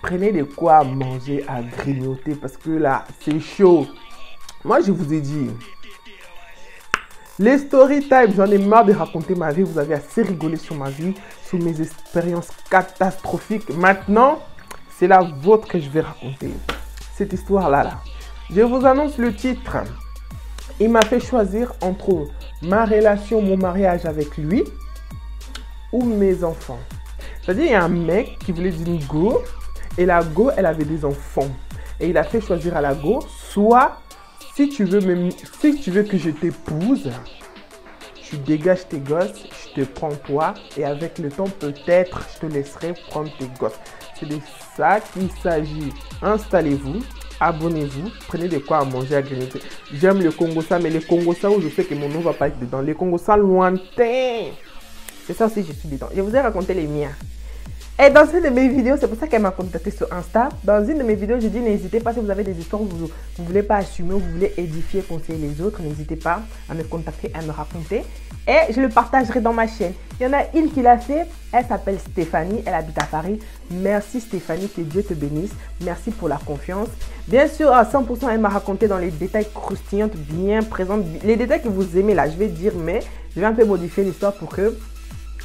prenez de quoi manger, à grignoter parce que là, c'est chaud. Moi, je vous ai dit, les story time, j'en ai marre de raconter ma vie. Vous avez assez rigolé sur ma vie, sur mes expériences catastrophiques. Maintenant, c'est la vôtre que je vais raconter. Cette histoire-là. Je vous annonce le titre. Il m'a fait choisir entre ma relation, mon mariage avec lui ou mes enfants. C'est-à-dire, il y a un mec qui voulait d'une go et la go, elle avait des enfants. Et il a fait choisir à la go, soit si tu veux que je t'épouse, tu dégages tes gosses, je te prends toi et avec le temps, peut-être, je te laisserai prendre tes gosses. C'est de ça qu'il s'agit. Installez-vous. Abonnez-vous, prenez de quoi à manger, à grignoter. J'aime le Congossa, mais les Congossa où je sais que mon nom va pas être dedans. Les Congossa lointains. C'est ça aussi, je suis dedans. Je vous ai raconté les miens. Et dans une de mes vidéos, c'est pour ça qu'elle m'a contacté sur Insta. Dans une de mes vidéos, je dis n'hésitez pas si vous avez des histoires où vous ne voulez pas assumer, où vous voulez édifier, conseiller les autres. N'hésitez pas à me contacter, à me raconter. Et je le partagerai dans ma chaîne. Il y en a une qui l'a fait. Elle s'appelle Stéphanie. Elle habite à Paris. Merci Stéphanie, que Dieu te bénisse. Merci pour la confiance. Bien sûr, à 100%, elle m'a raconté dans les détails croustillants, bien présents. Les détails que vous aimez là, je vais dire, mais je vais un peu modifier l'histoire pour que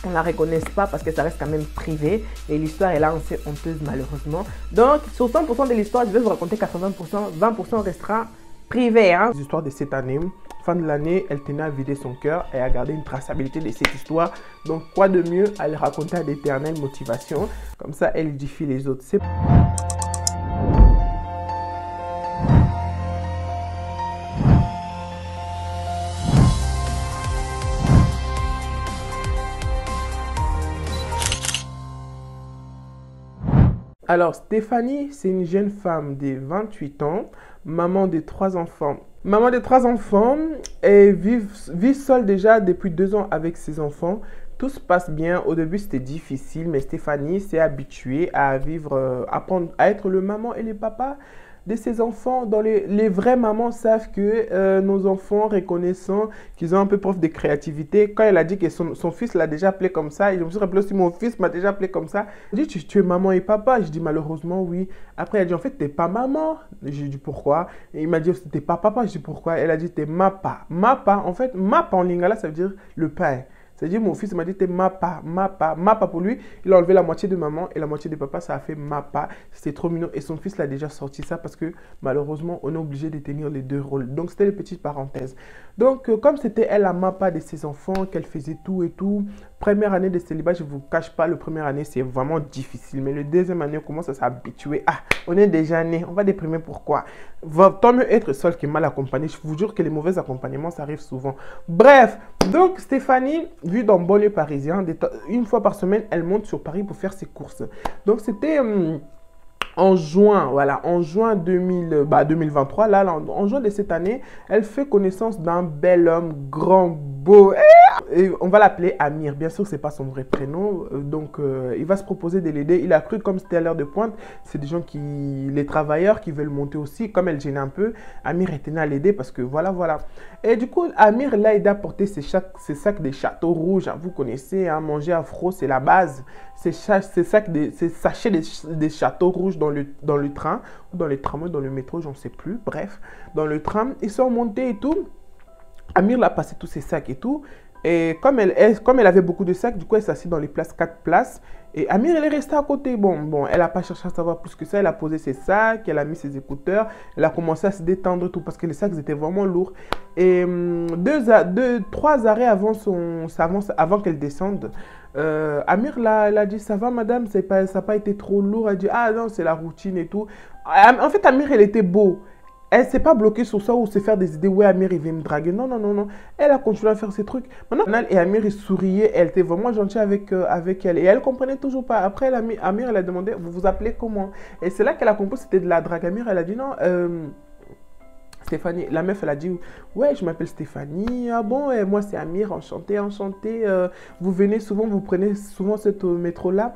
on ne la reconnaisse pas parce que ça reste quand même privé et l'histoire est là assez honteuse malheureusement. Donc sur 100% de l'histoire, je vais vous raconter 80%, 20% restera privé. L'histoire de cette année, fin de l'année, elle tenait à vider son cœur et à garder une traçabilité de cette histoire. Donc quoi de mieux à le raconter à d'éternelles motivations, comme ça elle édifie les autres. Alors, Stéphanie, c'est une jeune femme de 28 ans, maman de 3 enfants. Maman de 3 enfants et vit seule déjà depuis 2 ans avec ses enfants. Tout se passe bien. Au début, c'était difficile, mais Stéphanie s'est habituée à vivre, à être le maman et le papa de ses enfants. Les vraies mamans savent que nos enfants, reconnaissant qu'ils ont un peu preuve de créativité, quand elle a dit que son fils l'a déjà appelé comme ça, et je me suis rappelé aussi, mon fils m'a déjà appelé comme ça. Elle dit, tu es maman et papa? Je dis, malheureusement, oui. Après, elle a dit, en fait, t'es pas maman. J'ai dit, pourquoi? Et il m'a dit, t'es pas papa. Je dis, pourquoi? Elle a dit, t'es mapa. Mapa, en fait, mapa en lingala, ça veut dire le pain. C'est-à-dire, mon fils m'a dit, t'es mapa, mapa, mapa pour lui. Il a enlevé la moitié de maman et la moitié de papa, ça a fait mapa. C'était trop mignon. Et son fils l'a déjà sorti ça parce que malheureusement, on est obligé de tenir les deux rôles. Donc, c'était les petites parenthèses. Donc, comme c'était elle la mapa de ses enfants, qu'elle faisait tout et tout, première année de célibat, je ne vous cache pas, la première année, c'est vraiment difficile. Mais la deuxième année, on commence à s'habituer. Ah, on est déjà né, on va déprimer, pourquoi? Tant mieux être seul que mal accompagné. Je vous jure que les mauvais accompagnements, ça arrive souvent. Bref, donc Stéphanie, vue dans le banlieue parisien, une fois par semaine, elle monte sur Paris pour faire ses courses. Donc c'était en juin, voilà, en juin 2023, là, en juin de cette année, elle fait connaissance d'un bel homme, grand, beau. Et on va l'appeler Amir. Bien sûr, c'est pas son vrai prénom. Donc, il va se proposer de l'aider. Il a cru, comme c'était à l'heure de pointe, c'est des gens les travailleurs qui veulent monter aussi. Comme elle gêne un peu, Amir était à l'aider parce que voilà, voilà. Et du coup, Amir l'a aidé à porter ses sacs de château rouge. Vous connaissez, hein, manger afro, c'est la base. Ces sachets des châteaux rouges dans le train, dans les tramways, dans le métro, j'en sais plus. Bref, dans le tram, ils sont montés et tout. Amir l'a passé tous ses sacs et tout. Et comme elle avait beaucoup de sacs, du coup, elle s'est assise dans les places, 4 places. Et Amir, elle est restée à côté. Bon, elle n'a pas cherché à savoir plus que ça. Elle a posé ses sacs, elle a mis ses écouteurs. Elle a commencé à se détendre tout parce que les sacs étaient vraiment lourds. Et 3 arrêts avant qu'elle descende, Amir l'a dit, ça va madame, ça n'a pas été trop lourd. Elle a dit, ah non, c'est la routine et tout. En fait, Amir, elle était beau. Elle ne s'est pas bloquée sur ça ou se faire des idées. Ouais, Amir, il vient me draguer. Non, non, non, non. Elle a continué à faire ses trucs. Maintenant, et Amir, il souriait. Elle était vraiment gentille avec elle. Et elle ne comprenait toujours pas. Après, Amir, elle a demandé, vous vous appelez comment? Et c'est là qu'elle a compris que c'était de la drague. Amir, elle a dit, non, Stéphanie, la meuf, elle a dit, ouais, je m'appelle Stéphanie. Ah bon, et moi, c'est Amir, enchanté, enchanté. Vous venez souvent, vous prenez souvent cette métro-là,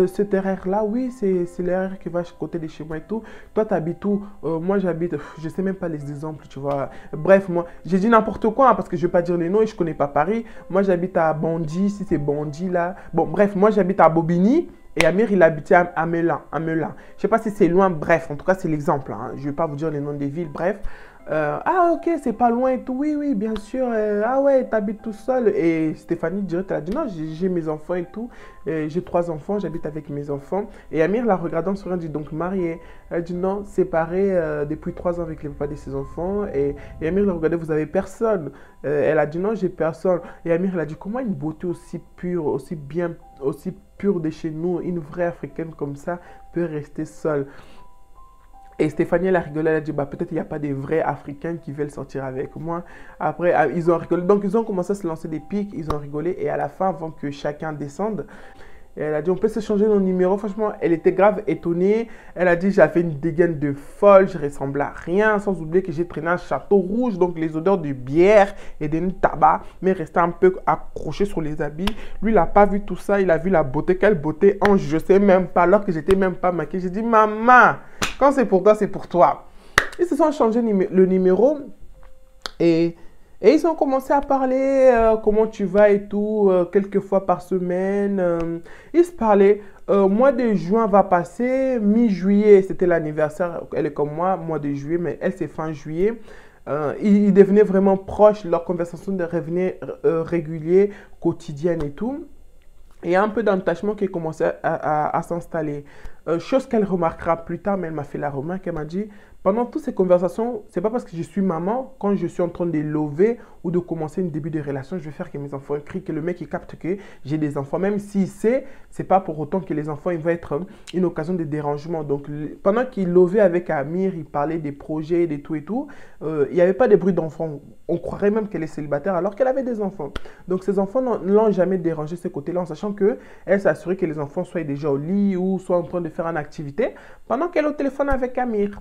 cette RR-là. Oui, c'est l'RR qui va à côté de chez moi et tout. Toi, tu habites où? Moi, j'habite, je sais même pas les exemples, tu vois. Bref, moi, j'ai dit n'importe quoi, hein, parce que je vais pas dire les noms et je connais pas Paris. Moi, j'habite à Bondy, si c'est Bondy, là. Bon, bref, moi, j'habite à Bobigny. Et Amir, il habitait à Melun. Je ne sais pas si c'est loin, bref, en tout cas, c'est l'exemple. Hein. Je ne vais pas vous dire les noms des villes, bref. Ah, ok, c'est pas loin et tout. Oui, oui, bien sûr. Ah ouais, t'habites tout seul. Et Stéphanie, direct, elle a dit non, j'ai mes enfants et tout. J'ai 3 enfants, j'habite avec mes enfants. Et Amir, la regardant sur elle, dit donc marié. Elle a dit non, séparé depuis 3 ans avec les papas de ses enfants. Et Amir l'a regardé, vous avez personne. Elle a dit non, j'ai personne. Et Amir, il a dit comment une beauté aussi pure, aussi bien, aussi pure de chez nous, une vraie africaine comme ça, peut rester seule. Et Stéphanie, elle a rigolé, elle a dit, bah, peut-être il n'y a pas des vrais Africains qui veulent sortir avec moi. Après, ils ont rigolé. Donc, ils ont commencé à se lancer des pics, ils ont rigolé. Et à la fin, avant que chacun descende, elle a dit, on peut s'échanger nos numéros. Franchement, elle était grave étonnée. Elle a dit, j'avais une dégaine de folle, je ressemblais à rien. Sans oublier que j'ai traîné un château rouge. Donc, les odeurs de bière et de tabac mais restaient un peu accrochées sur les habits. Lui, il n'a pas vu tout ça. Il a vu la beauté. Quelle beauté, ange, je ne sais même pas. Alors que j'étais même pas maquillée. J'ai dit, maman, quand c'est pour toi, c'est pour toi. Ils se sont changé le numéro et ils ont commencé à parler comment tu vas et tout, quelques fois par semaine. Ils se parlaient. Mois de juin va passer, mi-juillet, c'était l'anniversaire. Elle est comme moi, mois de juillet, mais elle c'est fin juillet. Ils devenaient vraiment proches, leur conversation devenait régulière, quotidienne et tout. Et il y a un peu d'attachement qui commençait à s'installer. Chose qu'elle remarquera plus tard, mais elle m'a fait la remarque. Elle m'a dit, pendant toutes ces conversations, c'est pas parce que je suis maman, quand je suis en train de lever ou de commencer un début de relation, je vais faire que mes enfants crient, que le mec il capte que j'ai des enfants. Même s'il sait, c'est pas pour autant que les enfants ils vont être une occasion de dérangement. Donc pendant qu'il levait avec Amir, il parlait des projets, des tout et tout, il n'y avait pas de bruit d'enfants. On croirait même qu'elle est célibataire alors qu'elle avait des enfants. Donc ses enfants ne l'ont jamais dérangé ce côté-là, en sachant qu'elle s'est assurée que les enfants soient déjà au lit ou soient en train de faire une activité pendant qu'elle est au téléphone avec Amir.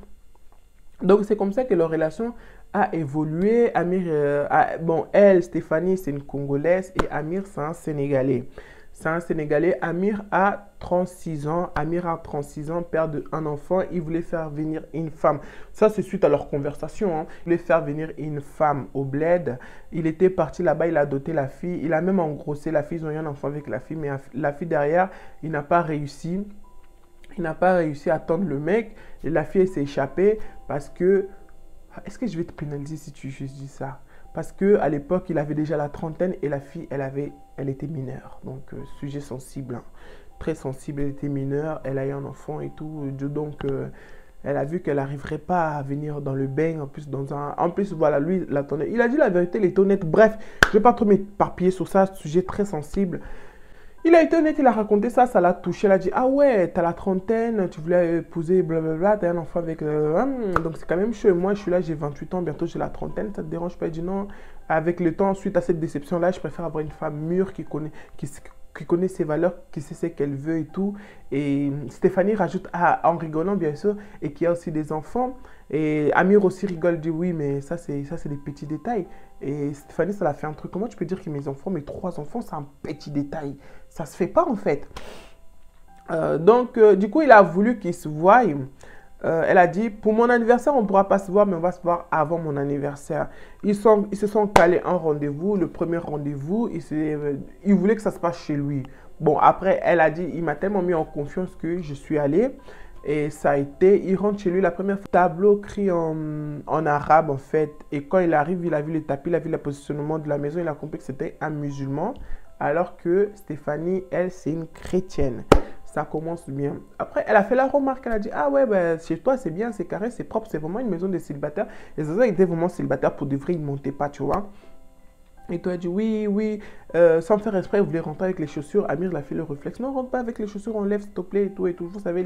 Donc, c'est comme ça que leur relation a évolué. Amir, bon, elle, Stéphanie, c'est une Congolaise et Amir, c'est un Sénégalais. C'est un Sénégalais. Amir a 36 ans. Amir a 36 ans, père d'un enfant. Il voulait faire venir une femme. Ça, c'est suite à leur conversation. Hein. Il voulait faire venir une femme au bled. Il était parti là-bas, il a doté la fille. Il a même engrossé la fille. Ils ont eu un enfant avec la fille. Mais la fille derrière, il n'a pas réussi. Il n'a pas réussi à attendre le mec et la fille s'est échappée parce que... Est-ce que je vais te pénaliser si tu dis ça? Parce qu'à l'époque, il avait déjà la trentaine et la fille, elle était mineure. Donc, sujet sensible, hein. Très sensible, elle était mineure, elle a eu un enfant et tout. Donc, elle a vu qu'elle n'arriverait pas à venir dans le bain. En plus, voilà, lui, l'attendait. Il a dit la vérité, il était honnête. Bref, je ne vais pas trop m'éparpiller sur ça, sujet très sensible. Il a été honnête, il a raconté ça, ça l'a touché. Elle a dit, ah ouais, t'as la trentaine, tu voulais épouser, blablabla, t'as un enfant avec... donc c'est quand même chaud. Moi, je suis là, j'ai 28 ans, bientôt j'ai la trentaine, ça te dérange pas? Il dit non. Avec le temps, suite à cette déception-là, je préfère avoir une femme mûre qui connaît ses valeurs, qui sait ce qu'elle veut et tout. Et Stéphanie rajoute, en rigolant bien sûr, et qui a aussi des enfants. Et Amir aussi rigole, dit oui, mais ça c'est des petits détails. Et Stéphanie, ça l'a fait un truc. Comment tu peux dire que mes 3 enfants, c'est un petit détail? Ça se fait pas en fait. Donc, du coup, il a voulu qu'ils se voient. Elle a dit, pour mon anniversaire, on ne pourra pas se voir, mais on va se voir avant mon anniversaire. Ils se sont calés un rendez-vous, le premier rendez-vous. Il voulait que ça se passe chez lui. Bon, après, elle a dit, il m'a tellement mis en confiance que je suis allée. Et ça a été, il rentre chez lui la première fois, tableau écrit en arabe en fait. Et quand il arrive, il a vu le tapis, il a vu le positionnement de la maison, il a compris que c'était un musulman. Alors que Stéphanie, elle, c'est une chrétienne. Ça commence bien. Après, elle a fait la remarque, elle a dit, ah ouais, ben, chez toi, c'est bien, c'est carré, c'est propre, c'est vraiment une maison de célibataire. Et ça, il était vraiment célibataire pour de vrai, il ne montait pas, tu vois. Et toi, elle dit oui, oui, sans faire exprès, vous voulez rentrer avec les chaussures. Amir l'a fait le réflexe. Non, rentre pas avec les chaussures, enlève s'il te plaît et tout et tout. Vous savez,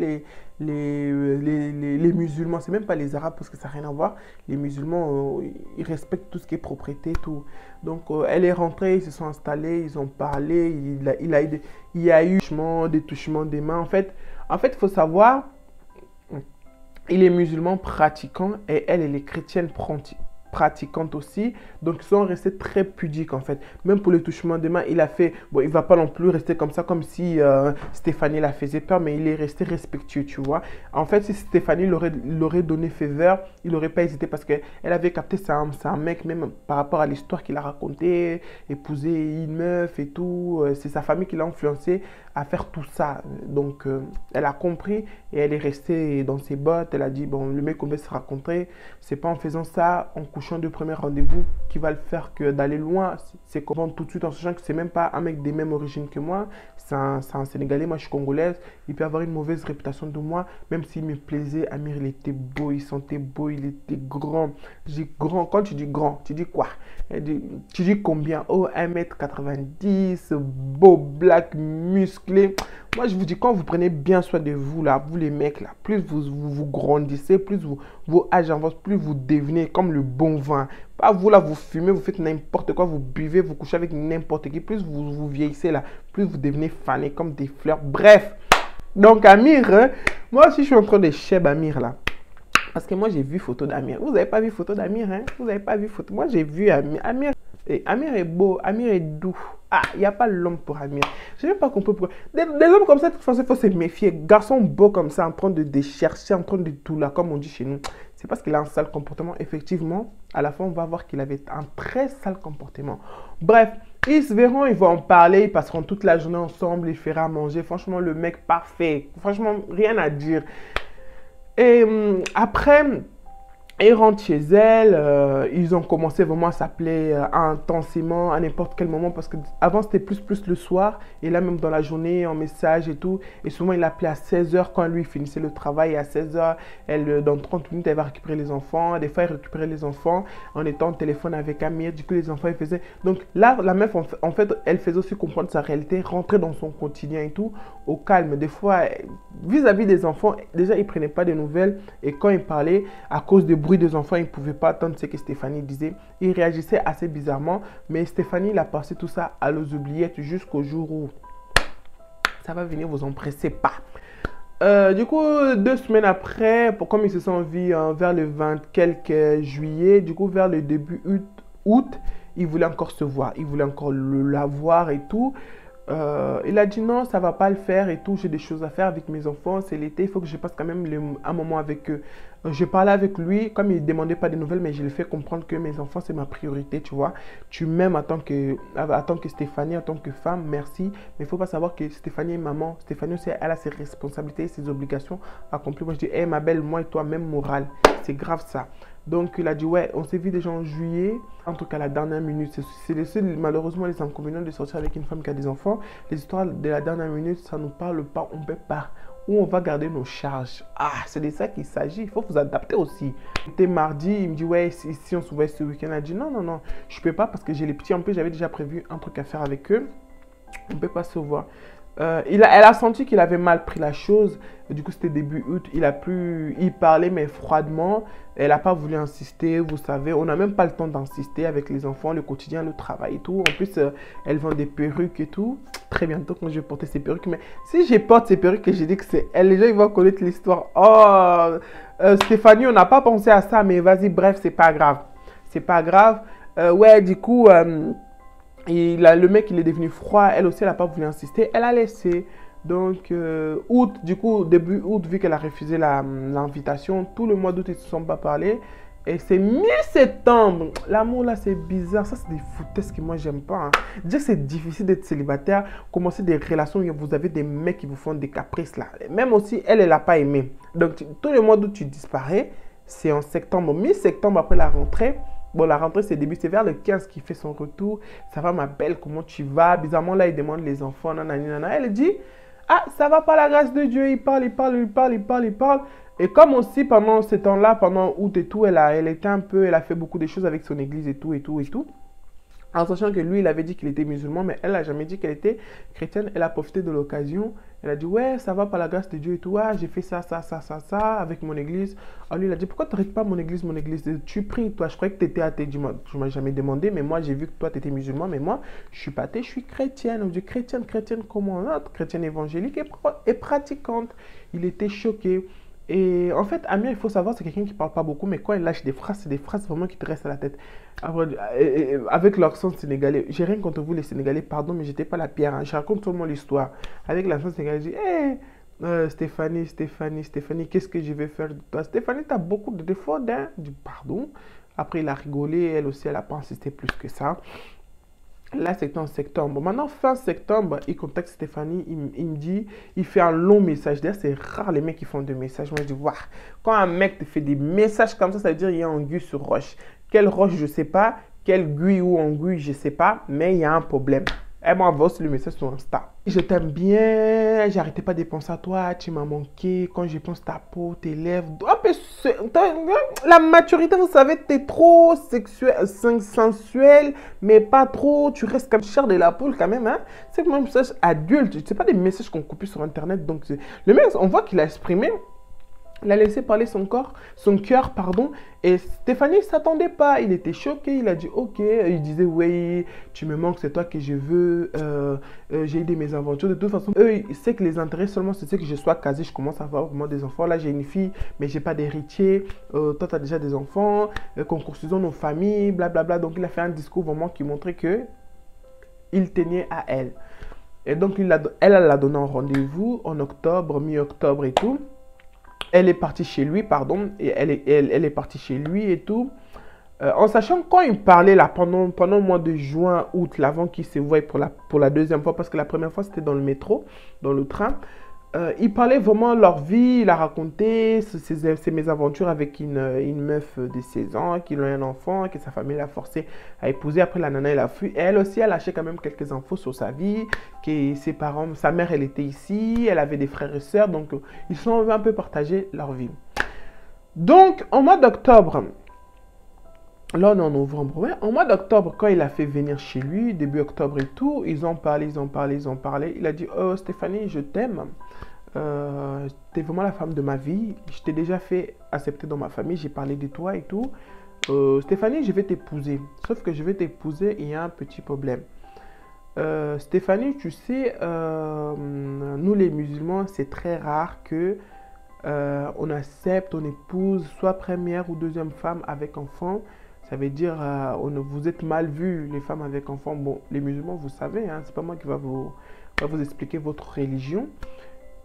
les musulmans, c'est même pas les arabes parce que ça n'a rien à voir. Les musulmans, ils respectent tout ce qui est propriété, tout. Donc, elle est rentrée, ils se sont installés, ils ont parlé. Il y a eu des touchements des mains. En fait, il faut savoir, il est musulman pratiquant et elle est chrétienne pratiquante aussi, donc ils sont restés très pudiques en fait. Même pour le touchement des mains, il a fait, bon, il va pas non plus rester comme ça comme si Stéphanie la faisait peur, mais il est resté respectueux, tu vois. En fait, si Stéphanie l'aurait donné faveur, il n'aurait pas hésité parce qu'elle avait capté, c'est un mec, même par rapport à l'histoire qu'il a raconté, épouser une meuf et tout, c'est sa famille qui l'a influencé à faire tout ça. Donc, elle a compris et elle est restée dans ses bottes. Elle a dit, bon, le mec qu'on veut se rencontrer, c'est pas en faisant ça, en couchant de premier rendez-vous, qui va le faire que d'aller loin. C'est comprendre tout de suite en sachant que c'est même pas un mec des mêmes origines que moi. C'est un Sénégalais, moi je suis congolaise. Il peut avoir une mauvaise réputation de moi, même s'il me plaisait. Amir, il était beau, il sentait beau, il était grand. Je dis grand, quand tu dis grand, tu dis quoi? Tu dis combien? Oh, 1 m 90, beau, black, musclé. Moi, je vous dis, quand vous prenez bien soin de vous, là, vous les mecs, là, plus vous grandissez, plus vos âges avancent, plus vous devenez comme le bon vin. Pas vous, là, vous fumez, vous faites n'importe quoi, vous buvez, vous couchez avec n'importe qui. Plus vous vieillissez, là, plus vous devenez fané comme des fleurs. Bref. Donc, Amir, hein, moi aussi, je suis en train de cheb Amir, là. Parce que moi, j'ai vu photo d'Amir. Vous n'avez pas vu photo d'Amir, hein? Vous n'avez pas vu photo. Moi, j'ai vu Amir. Amir est beau, Amir est doux. Ah, il n'y a pas l'homme pour Amir. Je n'ai pas compris pourquoi. Des hommes comme ça, de toute façon, il faut se méfier. Garçon beau comme ça, en train de chercher, en train de tout là, comme on dit chez nous. C'est parce qu'il a un sale comportement. Effectivement, à la fin, on va voir qu'il avait un très sale comportement. Bref, ils se verront, ils vont en parler, ils passeront toute la journée ensemble, il fera à manger. Franchement, le mec parfait. Franchement, rien à dire. Et après, ils rentrent chez elle, ils ont commencé vraiment à s'appeler intensément à n'importe quel moment parce qu'avant c'était plus le soir et là même dans la journée en message et tout. Et souvent il appelait à 16 h quand lui finissait le travail et à 16 h, dans 30 minutes elle va récupérer les enfants. Des fois elle récupérait les enfants en étant au téléphone avec Amir. Du coup les enfants ils faisaient. Donc là la meuf en fait elle faisait aussi comprendre sa réalité, rentrer dans son quotidien et tout au calme. Des fois vis-à-vis des enfants déjà ils prenaient pas de nouvelles et quand ils parlaient à cause des bruit des enfants, ils ne pouvaient pas attendre ce que Stéphanie disait. Il réagissait assez bizarrement, mais Stéphanie, il a passé tout ça à l'os oubliettes jusqu'au jour où ça va venir, vous empressez pas. Du coup, 2 semaines après, comme ils se sont vus vers le 20 quelques juillet, du coup, vers le début août, il voulait encore se voir, il voulait encore la voir et tout. Il a dit non, ça va pas le faire et tout, j'ai des choses à faire avec mes enfants, c'est l'été, il faut que je passe quand même un moment avec eux. Je parlais avec lui, comme il ne demandait pas de nouvelles, mais je lui ai fait comprendre que mes enfants c'est ma priorité, tu vois. Tu m'aimes en tant que Stéphanie, en tant que femme, merci, mais il ne faut pas savoir que Stéphanie est maman. Stéphanie aussi, elle a ses responsabilités, ses obligations accomplies. Moi je dis, hé ma belle, moi et toi, même morale, c'est grave ça. Donc, il a dit, ouais, on s'est vu déjà en juillet, en tout cas la dernière minute. C'est malheureusement les inconvénients de sortir avec une femme qui a des enfants. Les histoires de la dernière minute, ça ne nous parle pas, on ne peut pas. Où on va garder nos charges. Ah, c'est de ça qu'il s'agit. Il faut vous adapter aussi. C'était mardi, il me dit, ouais, si on se voit ce week-end. Il a dit, non, je ne peux pas parce que j'ai les petits. En plus, j'avais déjà prévu un truc à faire avec eux. On ne peut pas se voir. Elle a senti qu'il avait mal pris la chose. Du coup, c'était début août. Il parlait, mais froidement. Elle n'a pas voulu insister, vous savez. On n'a même pas le temps d'insister avec les enfants, le quotidien, le travail et tout. En plus, elle vend des perruques et tout. Très bientôt, quand je vais porter ces perruques. Mais si je porte ces perruques et j'ai dit que c'est elle, les gens ils vont connaître l'histoire. Oh, Stéphanie, on n'a pas pensé à ça, mais vas-y, bref, c'est pas grave. C'est pas grave. Ouais, du coup... le mec, il est devenu froid. Elle aussi, elle n'a pas voulu insister. Elle a laissé. Donc, août, du coup, début août, vu qu'elle a refusé l'invitation, tout le mois d'août, ils ne se sont pas parlé. Et c'est mi-septembre. L'amour, là, c'est bizarre. Ça, c'est des foutaises que moi, j'aime pas. Hein. Dire que c'est difficile d'être célibataire, commencer des relations où vous avez des mecs qui vous font des caprices, là. Même aussi, elle n'a pas aimé. Donc, tout le mois d'août, tu disparais. C'est en septembre, mi-septembre, après la rentrée. Bon, la rentrée, c'est début, c'est vers le 15 qu'il fait son retour. Ça va, ma belle, comment tu vas? Bizarrement, là, il demande les enfants, nanana. Elle dit, ah, ça va pas, la grâce de Dieu. Il parle. Et comme aussi, pendant ce temps-là, pendant août et tout, elle a fait beaucoup de choses avec son église et tout. En sachant que lui, il avait dit qu'il était musulman, mais elle n'a jamais dit qu'elle était chrétienne. Elle a profité de l'occasion. Elle a dit, ouais, ça va par la grâce de Dieu et tout. Ah, j'ai fait ça, avec mon église. Alors lui, il a dit, pourquoi tu n'arrêtes pas mon église? Tu pries, toi. Je croyais que tu étais athée. Tu ne m'as jamais demandé, mais moi, j'ai vu que toi, tu étais musulman. Mais moi, je ne suis pas athée, je suis chrétienne. On dit, chrétienne comment? Notre chrétienne évangélique et pratiquante. Il était choqué. Et en fait, Amir, il faut savoir, c'est quelqu'un qui ne parle pas beaucoup, mais quand il lâche des phrases, c'est des phrases vraiment qui te restent à la tête. Avec l'accent sénégalais, j'ai rien contre vous les Sénégalais, pardon, mais j'étais pas la pierre. Hein. Je raconte seulement l'histoire. Avec l'accent sénégalais, je dis, hey, Stéphanie, qu'est-ce que je vais faire de toi? Stéphanie, tu as beaucoup de défauts, hein? Je dis, pardon. Après, il a rigolé, elle aussi, elle n'a pas insisté plus que ça. Là, c'était en septembre. Maintenant, fin septembre, il contacte Stéphanie. Il me dit, il fait un long message. D'ailleurs, c'est rare les mecs qui font des messages. Moi, je dis, waouh, quand un mec te fait des messages comme ça veut dire qu'il y a anguille sur roche. Quelle roche, je ne sais pas. Quelle guille ou anguille, je ne sais pas. Mais il y a un problème. Elle m'envoie aussi le message sur Insta. Je t'aime bien, j'arrêtais pas de penser à toi, tu m'as manqué. Quand je pense ta peau, tes lèvres. La maturité, vous savez, t'es trop sexuel, sensuel, mais pas trop. Tu restes comme chair de la poule quand même. Hein? C'est un message adulte. C'est pas des messages qu'on copie sur Internet. Donc, le mec, on voit qu'il a exprimé. Il a laissé parler son corps, son cœur, pardon. Et Stéphanie ne s'attendait pas. Il était choqué. Il a dit ok. Il disait oui, tu me manques, c'est toi que je veux. J'ai eu des mésaventures. De toute façon, eux, ils savent que les intérêts seulement, c'est que je sois casé. Je commence à avoir vraiment des enfants. Là, j'ai une fille, mais j'ai pas d'héritier. Toi, tu as déjà des enfants. Concoursuisons nos familles, blablabla. Donc, il a fait un discours vraiment qui montrait que il tenait à elle. Et donc, elle l'a donné un rendez-vous en octobre, mi-octobre et tout. Elle est partie chez lui, pardon, et elle est partie chez lui et tout. En sachant quand il parlait là, pendant le mois de juin, août, l'avant qu'il se voit pour la deuxième fois, parce que la première fois c'était dans le métro, dans le train, il parlait vraiment de leur vie, il a raconté ses mésaventures avec une meuf de 16 ans, qui a un enfant, que sa famille l'a forcé à épouser. Après, la nana, elle a fui. Et elle aussi, elle a lâché quand même quelques infos sur sa vie, que ses parents, sa mère, elle était ici, elle avait des frères et sœurs, donc ils sont un peu partagés leur vie. Donc, en mois d'octobre, là, on est en novembre, ouais. En mois d'octobre, quand il a fait venir chez lui, début octobre et tout, ils ont parlé. Il a dit, oh Stéphanie, je t'aime. T'es vraiment la femme de ma vie. Je t'ai déjà fait accepter dans ma famille. J'ai parlé de toi et tout. Stéphanie, je vais t'épouser. Sauf que je vais t'épouser, il y a un petit problème. Stéphanie, tu sais, nous les musulmans, c'est très rare que on accepte, on épouse soit première ou deuxième femme avec enfant. Ça veut dire, vous êtes mal vus, les femmes avec enfants. Bon, les musulmans, vous savez, hein, c'est pas moi qui va vous expliquer votre religion.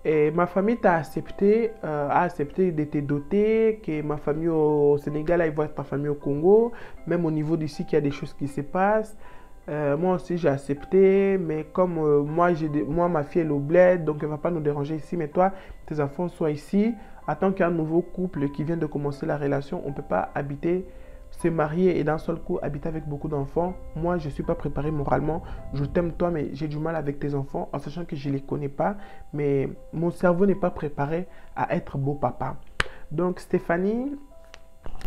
Et ma famille a accepté de te doter, que ma famille au Sénégal, elle voit ta famille au Congo, même au niveau d'ici qu'il y a des choses qui se passent. Moi aussi j'ai accepté, mais comme moi ma fille elle est au bled, donc elle ne va pas nous déranger ici, mais toi, tes enfants soient ici. Attends qu'il y ait un nouveau couple qui vient de commencer la relation, on ne peut pas habiter, se marier et d'un seul coup habiter avec beaucoup d'enfants. Moi je ne suis pas préparé moralement, je t'aime toi, mais j'ai du mal avec tes enfants, en sachant que je ne les connais pas, mais mon cerveau n'est pas préparé à être beau papa. Donc Stéphanie,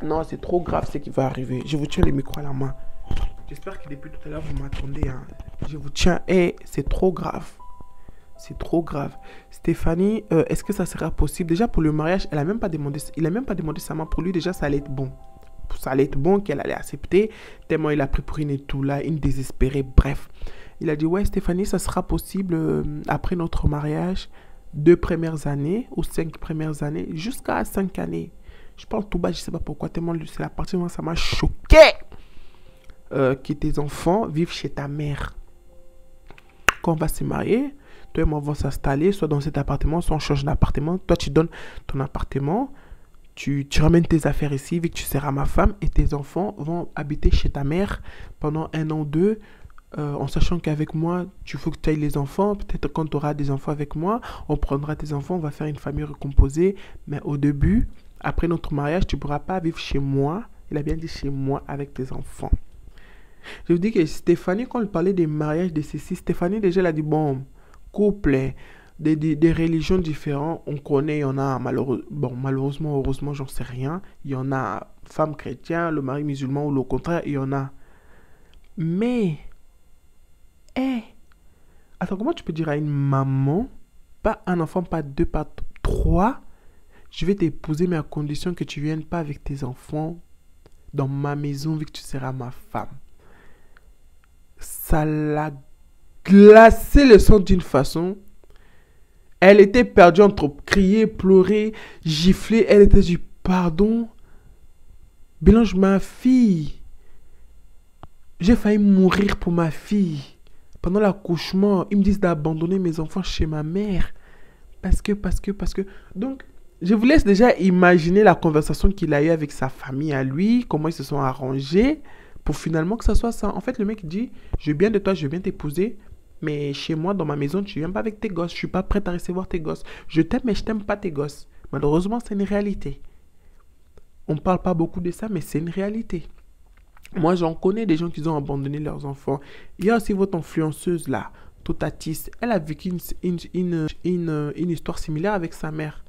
non c'est trop grave ce qui va arriver, je vous tiens les micros à la main. J'espère que depuis tout à l'heure, vous m'attendez. Hein. Je vous tiens. Et c'est trop grave. C'est trop grave. Stéphanie, est-ce que ça sera possible? Déjà, pour le mariage, il n'a même pas demandé sa main. Pour lui, déjà, ça allait être bon. Ça allait être bon qu'elle allait accepter. Tellement il a pris pour une étoula, une désespérée. Bref. Il a dit, ouais, Stéphanie, ça sera possible après notre mariage, 2 premières années ou 5 premières années, jusqu'à 5 années. Je parle tout bas, je ne sais pas pourquoi. Tellement c'est la partie où ça m'a choqué. Que tes enfants vivent chez ta mère. Quand on va se marier, toi et moi, on va s'installer, soit dans cet appartement, soit on change d'appartement. Toi, tu donnes ton appartement, tu ramènes tes affaires ici, vu que tu seras ma femme, et tes enfants vont habiter chez ta mère pendant 1 an ou 2, en sachant qu'avec moi, tu faut que tu ailles les enfants. Peut-être quand tu auras des enfants avec moi, on prendra tes enfants, on va faire une famille recomposée. Mais au début, après notre mariage, tu ne pourras pas vivre chez moi. Il a bien dit chez moi avec tes enfants. Je vous dis que Stéphanie, quand elle parlait des mariages de ceci, Stéphanie déjà elle a dit, bon, couple, des religions différentes, on connaît, il y en a, malheureusement, heureusement, j'en sais rien. Il y en a, femme chrétienne, le mari musulman ou le contraire, il y en a. Mais, attends, comment tu peux dire à une maman, pas un enfant, pas 2, pas 3, je vais t'épouser, mais à condition que tu ne viennes pas avec tes enfants dans ma maison, vu que tu seras ma femme. Ça l'a glacé le sang d'une façon. Elle était perdue entre crier, pleurer, gifler. Elle était du pardon. Bélange, ma fille. J'ai failli mourir pour ma fille. Pendant l'accouchement, ils me disent d'abandonner mes enfants chez ma mère. Parce que. Donc, je vous laisse déjà imaginer la conversation qu'il a eue avec sa famille à lui, comment ils se sont arrangés pour finalement que ça soit ça. En fait, le mec dit, je veux bien de toi, je veux bien t'épouser, mais chez moi, dans ma maison, tu viens pas avec tes gosses. Je suis pas prête à recevoir tes gosses. Je t'aime, mais je t'aime pas tes gosses. Malheureusement, c'est une réalité. On parle pas beaucoup de ça, mais c'est une réalité. Moi, j'en connais des gens qui ont abandonné leurs enfants. Il y a aussi votre influenceuse là, Totatis. Elle a vécu une histoire similaire avec sa mère.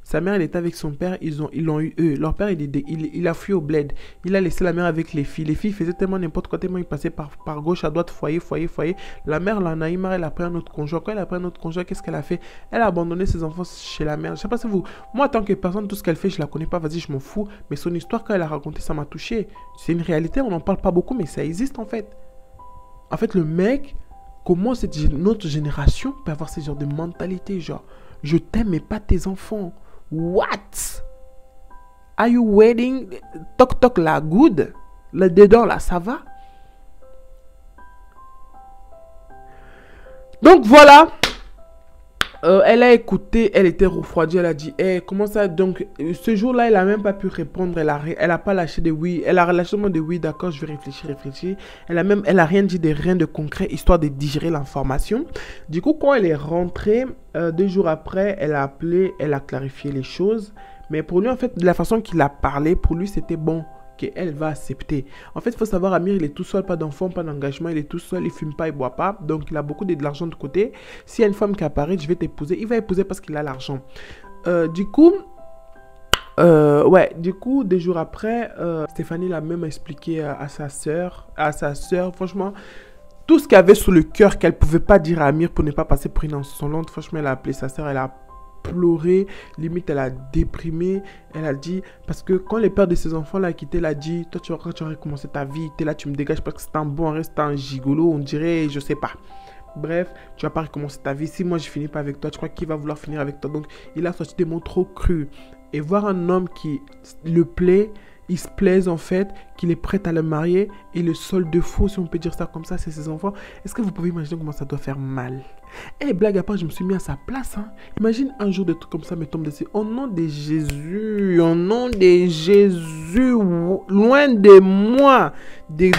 Sa mère, elle était avec son père, ils l'ont eu eux. Leur père, il a fui au bled. Il a laissé la mère avec les filles. Les filles faisaient tellement n'importe quoi, tellement ils passaient par gauche, à droite, foyer. La mère, elle en a eu marre, elle a pris un autre conjoint. Quand elle a pris un autre conjoint, qu'est-ce qu'elle a fait? Elle a abandonné ses enfants chez la mère. Je sais pas si vous... Moi, en tant que personne, tout ce qu'elle fait, je la connais pas, vas-y, je m'en fous. Mais son histoire, quand elle a raconté, ça m'a touché. C'est une réalité, on n'en parle pas beaucoup, mais ça existe en fait. En fait, le mec, comment notre génération peut avoir ce genre de mentalité, genre, je t'aime, mais pas tes enfants. What? Are you waiting? Toc toc la good? Là dedans là, ça va? Donc voilà. Elle a écouté, elle était refroidie, elle a dit, comment ça? Donc ce jour-là, elle a même pas pu répondre, elle a pas lâché des oui, elle a lâché seulement des oui, d'accord, je vais réfléchir. Elle a rien dit de rien de concret, histoire de digérer l'information. Du coup, quand elle est rentrée, 2 jours après, elle a appelé, elle a clarifié les choses. Mais pour lui, en fait, de la façon qu'il a parlé, pour lui, c'était bon. Elle va accepter. En fait, il faut savoir, Amir, il est tout seul, pas d'enfant, pas d'engagement, il est tout seul, il fume pas, il boit pas, donc il a beaucoup de l'argent de côté. S'il y a une femme qui apparaît, je vais t'épouser, il va épouser parce qu'il a l'argent. Du coup, 2 jours après, Stéphanie l'a même expliqué à sa sœur, franchement, tout ce qu'elle avait sous le cœur qu'elle pouvait pas dire à Amir pour ne pas passer pour une insolente, franchement, elle a appelé sa sœur, elle a pleuré, limite elle a déprimé, elle a dit, parce que quand le père de ses enfants l'a quitté, elle a dit, toi quand tu vas recommencer ta vie, t'es là, tu me dégages parce que c'est un bon, reste un gigolo, on dirait, je sais pas. Bref, tu vas pas recommencer ta vie, si moi je finis pas avec toi, tu crois qu'il va vouloir finir avec toi? Donc il a sorti des mots trop crus, et voir un homme qui le plaît, il se plaise en fait, qu'il est prêt à le marier, et le seul défaut, si on peut dire ça comme ça, c'est ses enfants. Est-ce que vous pouvez imaginer comment ça doit faire mal? Blague à part, je me suis mis à sa place. Hein. Imagine un jour des trucs comme ça me tombent dessus. Au nom de Jésus, loin de moi, des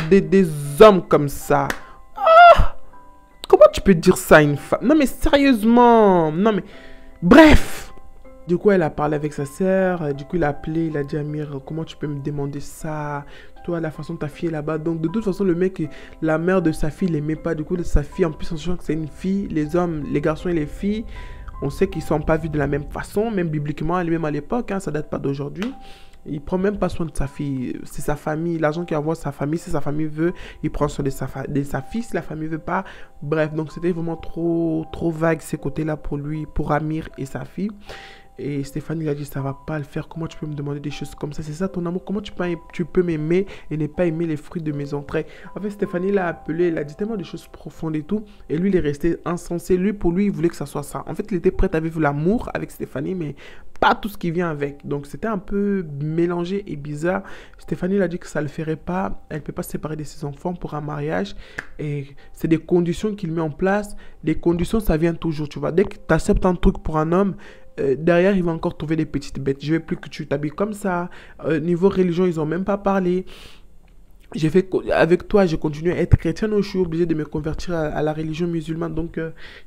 hommes comme ça. Ah, comment tu peux dire ça à une femme? Non mais sérieusement, non mais... Bref. Du coup, elle a parlé avec sa sœur. Du coup, il a appelé, il a dit, Amir, comment tu peux me demander ça? Toi, la façon de ta fille est là-bas. Donc, de toute façon, le mec, la mère de sa fille, il l'aimait pas. Du coup, de sa fille, en plus, en sachant que c'est une fille, les hommes, les garçons et les filles, on sait qu'ils ne sont pas vus de la même façon, même bibliquement, même à l'époque, hein, ça date pas d'aujourd'hui. Il prend même pas soin de sa fille. C'est sa famille. L'argent qu'il envoie à sa famille, si sa famille veut, il prend soin de sa fille. Si la famille veut pas. Bref, donc c'était vraiment trop vague ces côtés-là pour lui, pour Amir et sa fille. Et Stéphanie lui a dit, ça va pas le faire. Comment tu peux me demander des choses comme ça? C'est ça ton amour? Comment tu peux m'aimer et ne pas aimer les fruits de mes entrailles? En fait, Stéphanie l'a appelé, il a dit tellement de choses profondes et tout. Et lui, il est resté insensé. Pour lui, il voulait que ça soit ça. En fait, il était prêt à vivre l'amour avec Stéphanie, mais pas tout ce qui vient avec. Donc, c'était un peu mélangé et bizarre. Stéphanie l'a dit que ça ne le ferait pas. Elle ne peut pas se séparer de ses enfants pour un mariage. Et c'est des conditions qu'il met en place. Les conditions, ça vient toujours, tu vois. Dès que tu acceptes un truc pour un homme, derrière, il va encore trouver des petites bêtes. Je veux plus que tu t'habilles comme ça. Niveau religion, ils n'ont même pas parlé. J'ai fait avec toi, j'ai continué à être chrétienne, je suis obligé de me convertir à la religion musulmane. Donc,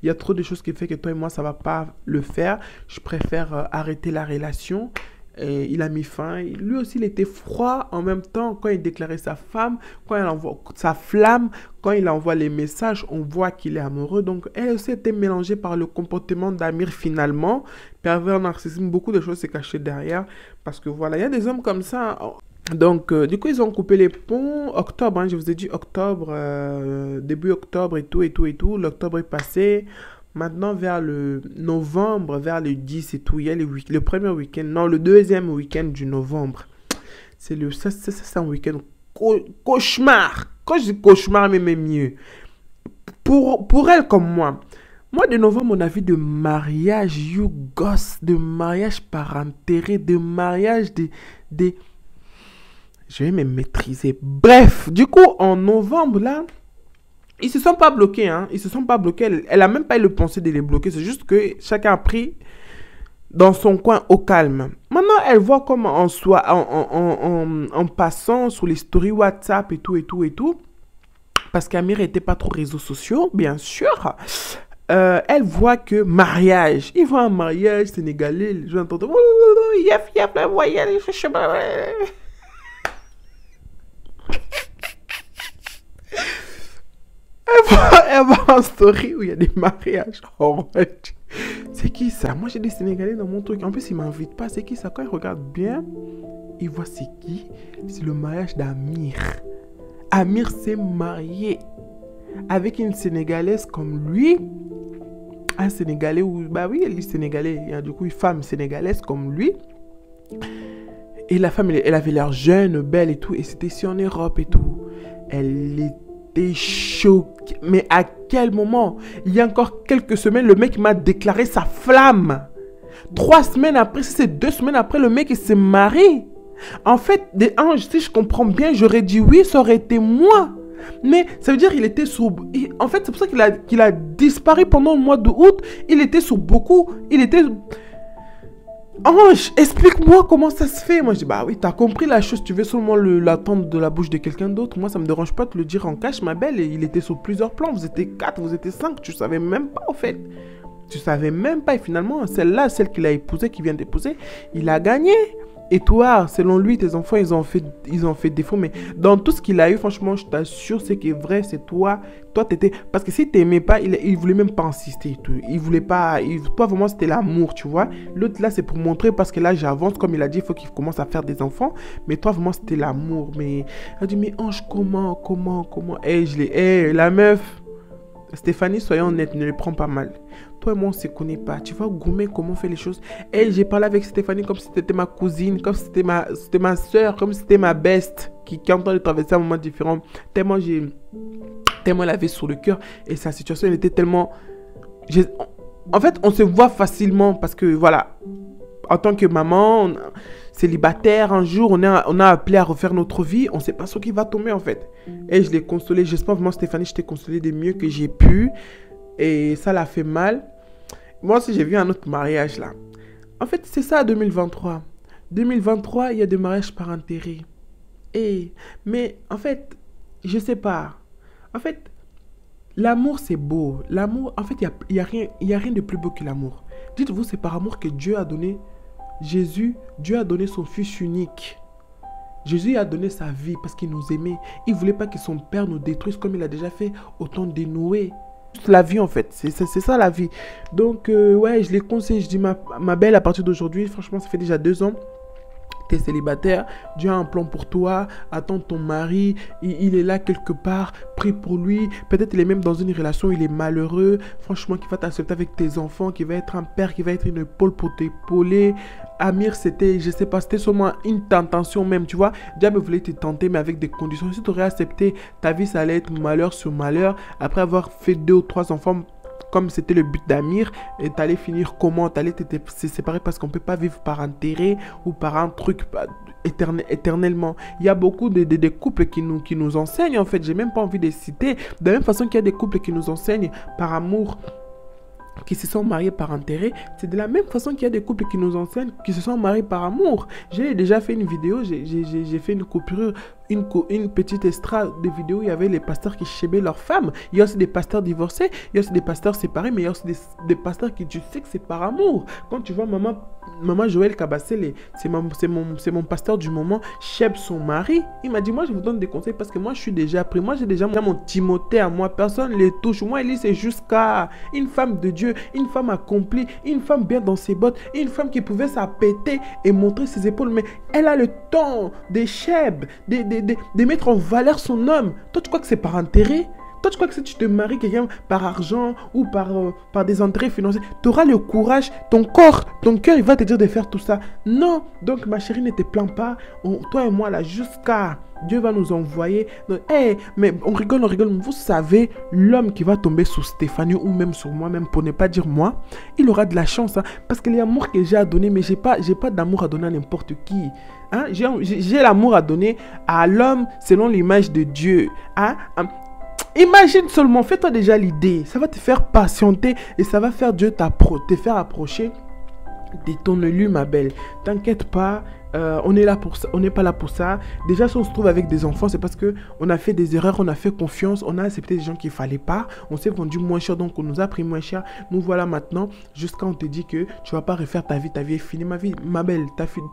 il y a trop de choses qui font que toi et moi, ça va pas le faire. Je préfère arrêter la relation. Et il a mis fin. Lui aussi, il était froid en même temps quand il déclarait sa femme, quand il envoie sa flamme, quand il envoie les messages, on voit qu'il est amoureux. Donc, elle aussi était mélangée par le comportement d'Amir finalement. Pervers, narcissisme, beaucoup de choses s'est caché derrière. Parce que voilà, il y a des hommes comme ça. Donc, du coup, ils ont coupé les ponts. Octobre, hein, je vous ai dit octobre, début octobre et tout. L'octobre est passé. Maintenant, vers le novembre, vers le 10 et tout, il y a le premier week-end, non, le deuxième week-end du novembre. C'est un week-end cauchemar. Quand je dis cauchemar, mais mieux. Pour elle comme moi. Mois de novembre, on a vu de mariage, you gosse, de mariage par intérêt, de mariage Je vais me maîtriser. Bref, du coup, en novembre, là, ils se sont pas bloqués, hein. Ils se sont pas bloqués. Elle a même pas eu le pensée de les bloquer. C'est juste que chacun a pris dans son coin au calme. Maintenant, elle voit comment en passant sur les stories WhatsApp et tout, parce qu'Amir n'était pas trop réseaux sociaux, bien sûr. Elle voit que mariage. Il voit un mariage sénégalais, les gens entendent. Yef, voyez les chemins. Elle voit un story où il y a des mariages. Oh, c'est qui ça? Moi j'ai des Sénégalais dans mon truc. En plus, ils m'invitent pas. C'est qui ça? Quand il regarde bien, il voit c'est qui? C'est le mariage d'Amir. Amir s'est marié avec une Sénégalaise comme lui. Un Sénégalais où, bah oui, elle est Sénégalais. Il y a du coup une femme sénégalaise comme lui. Et la femme, elle avait l'air jeune, belle et tout. Et c'était ici en Europe et tout. Elle était choquée. Mais à quel moment? Il y a encore quelques semaines, le mec m'a déclaré sa flamme. 3 semaines après, c'est 2 semaines après, le mec il s'est marié. En fait, si je comprends bien, j'aurais dit oui, ça aurait été moi. Mais ça veut dire qu'il était sur... En fait, c'est pour ça qu'il a disparu pendant le mois d'août. Il était sur beaucoup... Il était... Ange, explique-moi comment ça se fait. Moi, je dis, bah oui, t'as compris la chose. Tu veux seulement l'attendre de la bouche de quelqu'un d'autre. Moi, ça me dérange pas de te le dire en cash, ma belle. Et il était sur plusieurs plans. Vous étiez 4, vous étiez 5. Tu savais même pas, en fait. Tu savais même pas. Et finalement, celle-là, celle qu'il a épousée, qui vient d'épouser, il a gagné. Et toi, selon lui, tes enfants, ils ont fait défaut. Mais dans tout ce qu'il a eu, franchement, je t'assure, c'est que vrai, c'est toi. Toi, t'étais... Parce que si t'aimais pas, il voulait même pas insister et tout. Il voulait pas... Toi, vraiment, c'était l'amour, tu vois. L'autre, là, c'est pour montrer, parce que là, j'avance. Comme il a dit, il faut qu'il commence à faire des enfants. Mais toi, vraiment, c'était l'amour. Mais... Elle dit, mais Ange, comment? La meuf... Stéphanie, soyons honnêtes, ne le prends pas mal. Toi et moi, on ne se connaît pas. Tu vois, Goumé, comment on fait les choses. Et j'ai parlé avec Stéphanie comme si c'était ma cousine, comme si c'était ma soeur, comme si c'était ma best, qui est en train de traverser un moment différent. Tellement elle avait sur le cœur. Et sa situation, elle était tellement... En fait, on se voit facilement parce que, voilà, en tant que maman, célibataire, un jour, on a appelé à refaire notre vie. On ne sait pas sur qui va tomber, en fait. Et je l'ai consolée. J'espère vraiment, Stéphanie, je t'ai consolée du mieux que j'ai pu. Et ça l'a fait mal. Moi aussi, j'ai vu un autre mariage, là. En fait, c'est ça, 2023. 2023, il y a des mariages par intérêt. Mais, en fait, je sais pas. En fait, l'amour, c'est beau. L'amour, en fait, il y a rien de plus beau que l'amour. Dites-vous, c'est par amour que Dieu a donné Dieu a donné son fils unique. Jésus a donné sa vie parce qu'il nous aimait. Il ne voulait pas que son père nous détruise comme il a déjà fait au temps de Noé. La vie, en fait, c'est ça la vie. Donc, ouais, je les conseille. Je dis, ma belle, à partir d'aujourd'hui, franchement, ça fait déjà 2 ans. T'es célibataire, Dieu a un plan pour toi, attends ton mari, il est là quelque part, prie pour lui, peut-être il est même dans une relation, il est malheureux, franchement, qui va t'accepter avec tes enfants, qui va être un père, qui va être une épaule pour t'épauler. Amir, c'était, je sais pas, c'était seulement une tentation même, tu vois, Diable voulait te tenter, mais avec des conditions. Si tu aurais accepté, ta vie, ça allait être malheur sur malheur, après avoir fait 2 ou 3 enfants, comme c'était le but d'Amir, et t'allais finir comment? T'allais te séparer parce qu'on peut pas vivre par intérêt ou par un truc éternellement. Il y a beaucoup de couples qui nous enseignent, en fait. J'ai même pas envie de les citer. De la même façon qu'il y a des couples qui nous enseignent par amour, qui se sont mariés par intérêt, c'est de la même façon qu'il y a des couples qui nous enseignent, qui se sont mariés par amour. J'ai déjà fait une vidéo, j'ai fait une coupure, une petite extra de vidéo où il y avait les pasteurs qui chébaient leurs femmes. Il y a aussi des pasteurs divorcés, il y a aussi des pasteurs séparés, mais il y a aussi des pasteurs qui, tu sais que c'est par amour. Quand tu vois maman Joël Kabassé, c'est mon pasteur du moment, chèbe son mari. Il m'a dit, moi je vous donne des conseils parce que moi je suis déjà pris. Moi j'ai déjà mon Timothée à moi, personne ne les touche. Moi Elie, c'est jusqu'à une femme de Dieu, une femme accomplie, une femme bien dans ses bottes, une femme qui pouvait s'appêter et montrer ses épaules. Mais elle a le temps des chèbes, de mettre en valeur son homme. Toi tu crois que c'est par intérêt? Toi, tu crois que si tu te maries quelqu'un par argent ou par des intérêts financiers, tu auras le courage, ton cœur, il va te dire de faire tout ça. Non. Donc, ma chérie, ne te plains pas. Toi et moi, là, jusqu'à Dieu va nous envoyer. Donc, mais on rigole. Vous savez, l'homme qui va tomber sur Stéphanie ou même sur moi-même, pour ne pas dire moi, il aura de la chance. Hein, parce que l'amour que j'ai à donner, mais j'ai pas d'amour à donner à n'importe qui. Hein, j'ai l'amour à donner à l'homme selon l'image de Dieu. Hein. Imagine seulement, fais-toi déjà l'idée. Ça va te faire patienter et ça va faire Dieu te faire approcher Détourne-lui, ma belle. T'inquiète pas, on est là pour ça, on n'est pas là pour ça. Déjà, si on se trouve avec des enfants, c'est parce que on a fait des erreurs, on a fait confiance, on a accepté des gens qu'il fallait pas. On s'est vendu moins cher, donc on nous a pris moins cher. Nous voilà maintenant, jusqu'à on te dit que tu vas pas refaire ta vie est finie. Ma belle,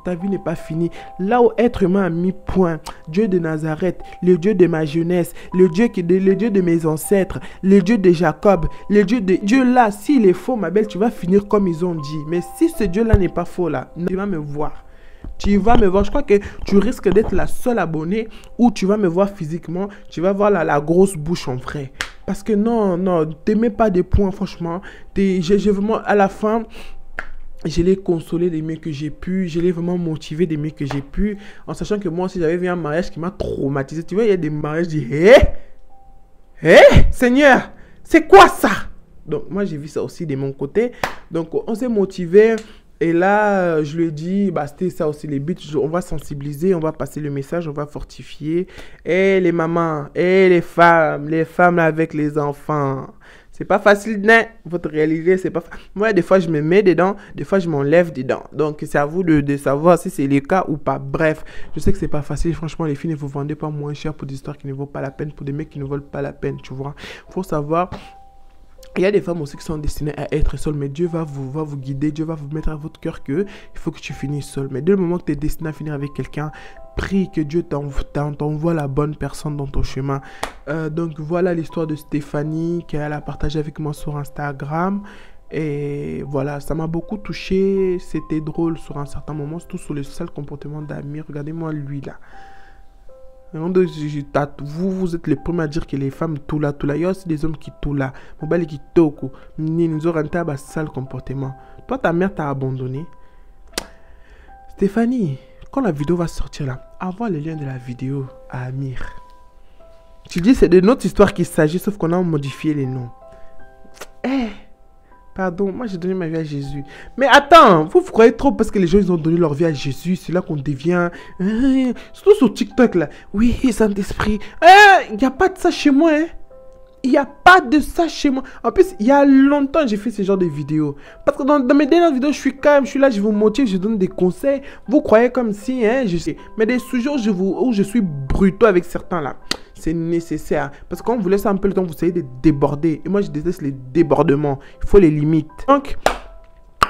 ta vie n'est pas finie. Là où être humain a mis point, Dieu de Nazareth, le Dieu de ma jeunesse, le Dieu de mes ancêtres, le Dieu de Jacob, le Dieu là, s'il est faux, ma belle, tu vas finir comme ils ont dit. Mais si ce Dieu-là n'est pas faux là, tu vas me voir. Tu vas me voir, je crois que tu risques d'être la seule abonnée où tu vas me voir physiquement, tu vas voir la grosse bouche en vrai. Parce que non, t'aimais pas des points, franchement. J'ai vraiment, à la fin, je l'ai consolé des mieux que j'ai pu, je l'ai vraiment motivé des mieux que j'ai pu, en sachant que moi aussi j'avais vu un mariage qui m'a traumatisé. Tu vois, il y a des mariages, je dis, Seigneur, c'est quoi ça? Donc moi j'ai vu ça aussi de mon côté, donc on s'est motivé. Et là, je lui ai dit, bah, c'était ça aussi les buts. On va sensibiliser, on va passer le message, on va fortifier. Et les mamans, et les femmes avec les enfants. C'est pas facile, né? Votre réalité, c'est pas facile. Moi, des fois, je me mets dedans, des fois, je m'enlève dedans. Donc, c'est à vous de savoir si c'est le cas ou pas. Bref, je sais que c'est pas facile. Franchement, les filles, ne vous vendez pas moins cher pour des histoires qui ne valent pas la peine, pour des mecs qui ne valent pas la peine, tu vois. Faut savoir. Il y a des femmes aussi qui sont destinées à être seules, mais Dieu va vous guider, Dieu va vous mettre à votre cœur que il faut que tu finisses seule. Mais dès le moment que tu es destiné à finir avec quelqu'un, prie que Dieu t'envoie la bonne personne dans ton chemin. Donc voilà l'histoire de Stéphanie qu'elle a partagée avec moi sur Instagram. Et voilà, ça m'a beaucoup touché. C'était drôle sur un certain moment, surtout sur le sale comportement d'Amir. Regardez-moi lui là. Vous êtes les premiers à dire que les femmes tout là. Il y a aussi des hommes qui tout là. Mobile qui toko. Ni nous ont renté à sale comportement. Toi, ta mère t'a abandonné. Stéphanie, quand la vidéo va sortir là, envoie le lien de la vidéo à Amir. Tu dis c'est de notre histoire qu'il s'agit, sauf qu'on a modifié les noms. Pardon, moi j'ai donné ma vie à Jésus. Mais attends, vous croyez trop parce que les gens ils ont donné leur vie à Jésus, c'est là qu'on devient... surtout sur TikTok là. Oui, Saint-Esprit. Il n'y a pas de ça chez moi, hein. Il n'y a pas de ça chez moi. En plus, il y a longtemps j'ai fait ce genre de vidéos. Parce que dans mes dernières vidéos, je suis calme, je suis là, je vous motive, je donne des conseils. Vous croyez comme si, je sais. Mais des sujets où je suis brutaux avec certains là. C'est nécessaire. Parce que quand vous laissez un peu le temps, vous essayez de déborder. Et moi, je déteste les débordements. Il faut les limites. Donc,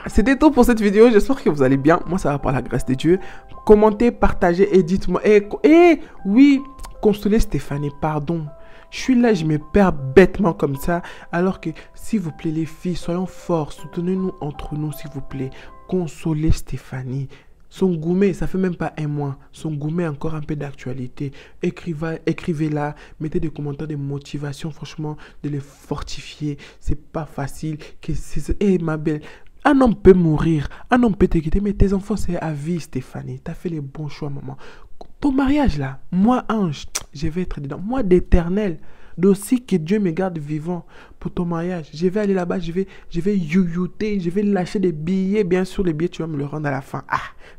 c'était tout pour cette vidéo. J'espère que vous allez bien. Moi, ça va par la grâce de Dieu. Commentez, partagez et dites-moi. Et oui, consolez Stéphanie, pardon. Je suis là, je me perds bêtement comme ça. Alors que, s'il vous plaît, les filles, soyons forts. Soutenez-nous entre nous, s'il vous plaît. Consolez Stéphanie. Son gourmet, ça fait même pas un mois. Son gourmet a encore un peu d'actualité. Écrivez-la, mettez des commentaires de motivation, franchement, de les fortifier. C'est pas facile. Ma belle, un homme peut mourir, un homme peut te quitter, mais tes enfants, c'est à vie, Stéphanie. T'as fait les bons choix, maman. Ton mariage, là, moi, ange, je vais être dedans. Moi, d'éternel. D'aussi que Dieu me garde vivant pour ton mariage. Je vais aller là-bas, je vais youyouter, je vais lâcher des billets. Bien sûr, les billets, tu vas me le rendre à la fin.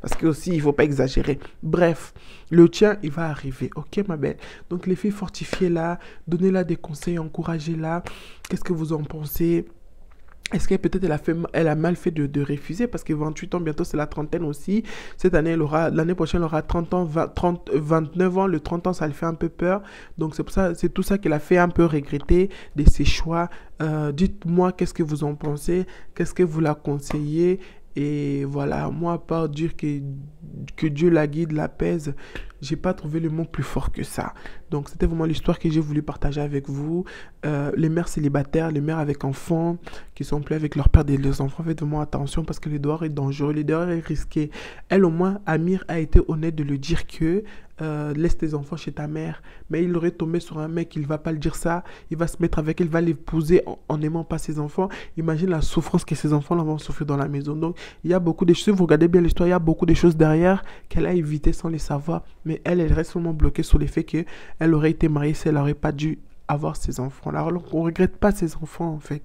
Parce que aussi, il ne faut pas exagérer. Bref, le tien, il va arriver. Ok, ma belle? Donc, les filles, fortifiez-la, donnez-la des conseils, encouragez-la. Qu'est-ce que vous en pensez? Est-ce que peut-être elle a mal fait de refuser parce que 28 ans, bientôt c'est la trentaine aussi. Cette année, l'année prochaine, elle aura 30 ans, 29 ans. Le 30 ans, ça le fait un peu peur. Donc c'est pour ça, c'est tout ça qu'elle a fait un peu regretter de ses choix. Dites-moi qu'est-ce que vous en pensez, qu'est-ce que vous la conseillez. Et voilà, moi, à part dire que Dieu la guide, l'apaise, j'ai pas trouvé le mot plus fort que ça. Donc, c'était vraiment l'histoire que j'ai voulu partager avec vous. Les mères célibataires, les mères avec enfants, qui sont plus avec leur père et leurs enfants, faites vraiment attention parce que le dehors est dangereux, le dehors est risqué. Elle, au moins, Amir a été honnête de le dire que laisse tes enfants chez ta mère. Mais il aurait tombé sur un mec, il va pas le dire ça, il va se mettre avec elle, il va l'épouser en n'aimant pas ses enfants. Imagine la souffrance que ses enfants vont souffrir dans la maison. Donc, il y a beaucoup de choses, si vous regardez bien l'histoire, il y a beaucoup de choses derrière qu'elle a évitées sans les savoir. Mais elle reste vraiment bloquée sur le fait qu'elle aurait été mariée si elle n'aurait pas dû avoir ses enfants. Alors, on ne regrette pas ses enfants, en fait.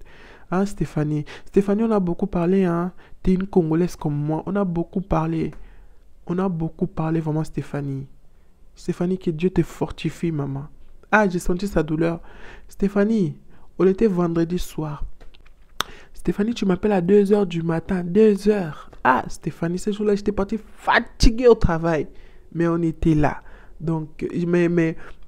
Hein, Stéphanie? Stéphanie, on a beaucoup parlé, hein. T'es une Congolaise comme moi. On a beaucoup parlé. On a beaucoup parlé, vraiment, Stéphanie. Stéphanie, que Dieu te fortifie, maman. J'ai senti sa douleur. Stéphanie, on était vendredi soir. Stéphanie, tu m'appelles à 2h du matin. 2h. Ah, Stéphanie, ce jour-là, j'étais partie fatiguée au travail. Mais on était là. Donc,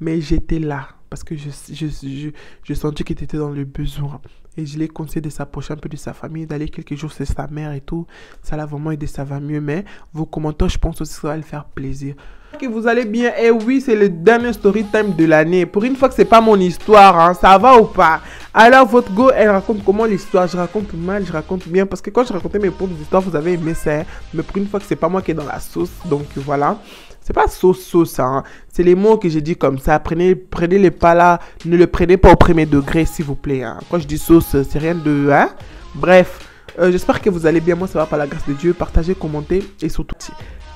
mais j'étais là. Parce que je sentais qu'il était dans le besoin. Et je l'ai conseillé de s'approcher un peu de sa famille, d'aller quelques jours chez sa mère et tout. Ça l'a vraiment aidé, ça va mieux. Mais vos commentaires, je pense aussi que ça va le faire plaisir. Que vous allez bien. Et oui, c'est le dernier story time de l'année. Pour une fois que c'est pas mon histoire, hein, ça va ou pas? Alors, votre go, elle raconte comment l'histoire? Je raconte mal, je raconte bien. Parce que quand je racontais mes propres histoires, vous avez aimé ça. Hein. Mais pour une fois que c'est pas moi qui est dans la sauce. Donc voilà. C'est pas sauce, hein. C'est les mots que j'ai dit comme ça. Prenez les pas là. Ne le prenez pas au premier degré, s'il vous plaît. Hein. Quand je dis sauce, c'est rien de... Hein? Bref, j'espère que vous allez bien. Moi, ça va par la grâce de Dieu. Partagez, commentez et surtout,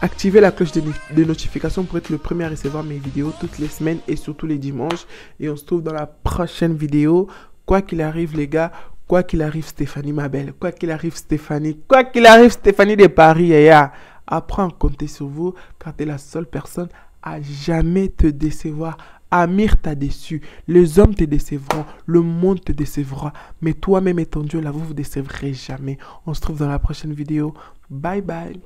activez la cloche de notification pour être le premier à recevoir mes vidéos toutes les semaines et surtout les dimanches. Et on se trouve dans la prochaine vidéo. Quoi qu'il arrive, les gars. Quoi qu'il arrive, Stéphanie, ma belle. Quoi qu'il arrive, Stéphanie. Quoi qu'il arrive, Stéphanie de Paris. Yeah. Apprends à compter sur vous car tu es la seule personne à jamais te décevoir. Amir t'a déçu, les hommes te décevront, le monde te décevra. Mais toi-même et ton Dieu, là, vous ne vous décevrez jamais. On se trouve dans la prochaine vidéo. Bye bye.